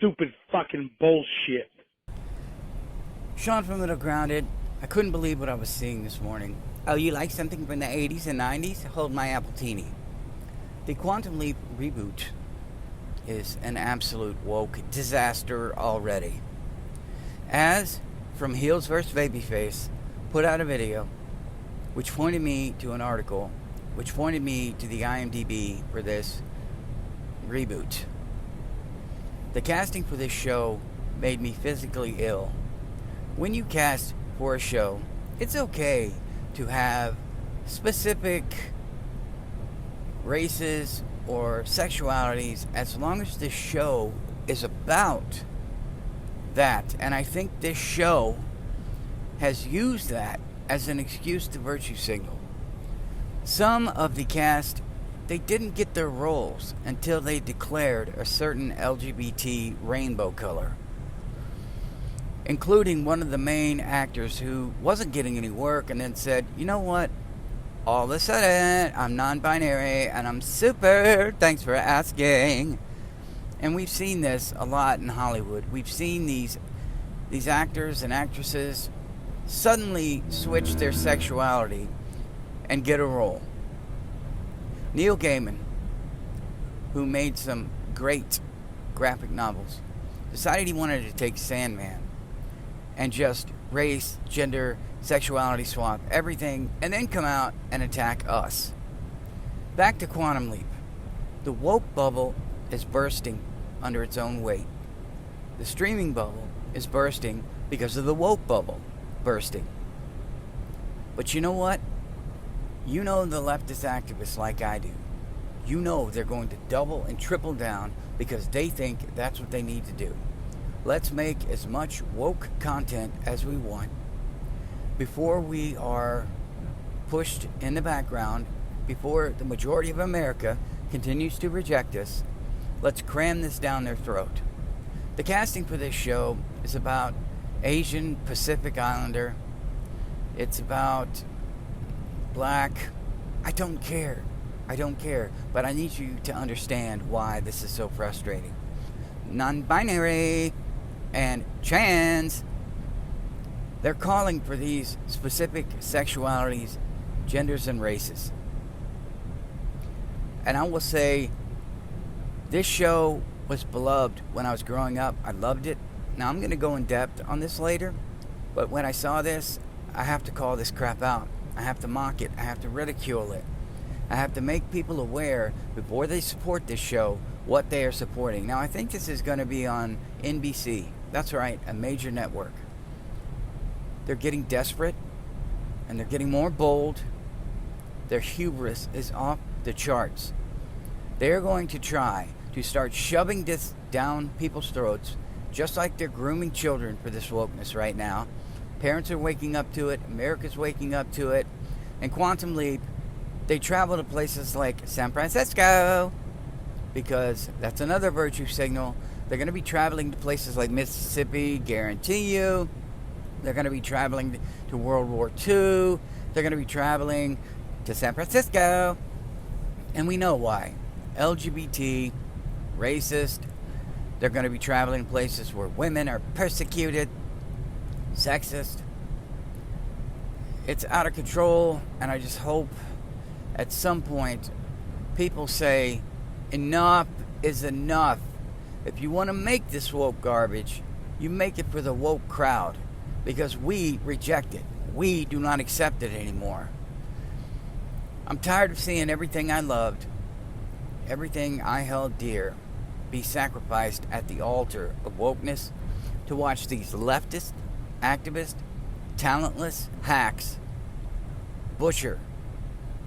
stupid fucking bullshit. Sean from Little Grounded. I couldn't believe what I was seeing this morning. Oh, you like something from the 80s and 90s? Hold my Appletini. The Quantum Leap reboot is an absolute woke disaster already. As From Heels vs. Babyface put out a video which pointed me to an article which pointed me to the IMDb for this reboot. The casting for this show made me physically ill. When you cast for a show, it's okay to have specific races or sexualities as long as the show is about that. And I think this show has used that as an excuse to virtue signal. Some of the cast, they didn't get their roles until they declared a certain LGBT rainbow color, including one of the main actors who wasn't getting any work and then said, you know what, all of a sudden I'm non-binary and I'm super, thanks for asking. And we've seen this a lot in Hollywood. We've seen these actors and actresses suddenly switch their sexuality and get a role. Neil Gaiman, who made some great graphic novels, decided he wanted to take Sandman and just race, gender, sexuality swap everything, and then come out and attack us. Back to Quantum Leap. The woke bubble is bursting under its own weight. The streaming bubble is bursting because of the woke bubble bursting. But you know what? You know the leftist activists like I do. You know they're going to double and triple down because they think that's what they need to do. Let's make as much woke content as we want before we are pushed in the background, before the majority of America continues to reject us. Let's cram this down their throat. The casting for this show is about Asian Pacific Islander. It's about black. I don't care. But I need you to understand why this is so frustrating. Non-binary and trans. They're calling for these specific sexualities, genders, and races. And I will say, this show was beloved when I was growing up. I loved it. Now, I'm going to go in depth on this later, but when I saw this, I have to call this crap out. I have to mock it. I have to ridicule it. I have to make people aware, before they support this show, what they are supporting. Now, I think this is going to be on NBC. That's right, a major network. They're getting desperate, and they're getting more bold. Their hubris is off the charts. They're going to try to start shoving this down people's throats, just like they're grooming children for this wokeness right now. Parents are waking up to it. America's waking up to it. And Quantum Leap, they travel to places like San Francisco, because that's another virtue signal. They're going to be traveling to places like Mississippi, guarantee you. They're going to be traveling to World War II. They're going to be traveling to San Francisco. And we know why. LGBT, racist. They're going to be traveling places where women are persecuted, sexist. It's out of control, and I just hope at some point people say, enough is enough. If you want to make this woke garbage, you make it for the woke crowd, because we reject it. We do not accept it anymore. I'm tired of seeing everything I loved, everything I held dear, be sacrificed at the altar of wokeness to watch these leftist, activist, talentless hacks butcher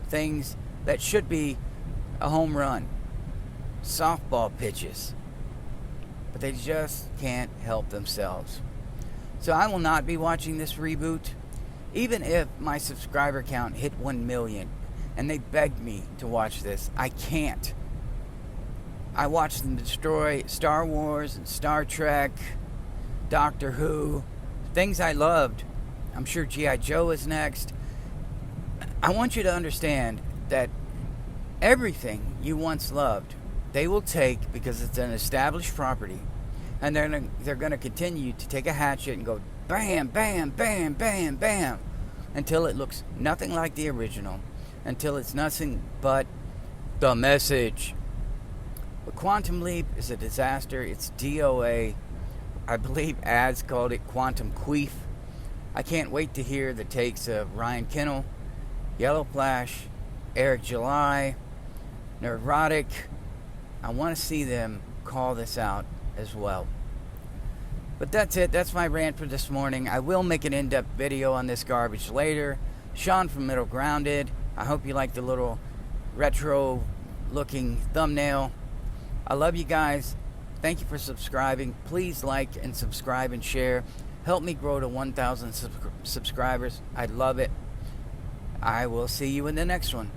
things that should be a home run, softball pitches, but they just can't help themselves. So I will not be watching this reboot, even if my subscriber count hit 1 million and they begged me to watch this. I can't. I watched them destroy Star Wars and Star Trek, Doctor Who, things I loved. I'm sure G.I. Joe is next. I want you to understand that everything you once loved, they will take because it's an established property, And they're gonna continue to take a hatchet and go bam, bam, bam, bam, bam, until it looks nothing like the original, until it's nothing but the message. But Quantum Leap is a disaster. It's DOA. I believe ads called it Quantum Queef. I can't wait to hear the takes of Ryan Kinnell, Yellow Flash, Eric July, Neurotic. I want to see them call this out as well. But that's it. That's my rant for this morning. I will make an in-depth video on this garbage later. Sean from Middle Grounded. I hope you like the little retro looking thumbnail. I love you guys. Thank you for subscribing. Please like and subscribe and share. Help me grow to 1,000 subscribers. I'd love it. I will see you in the next one.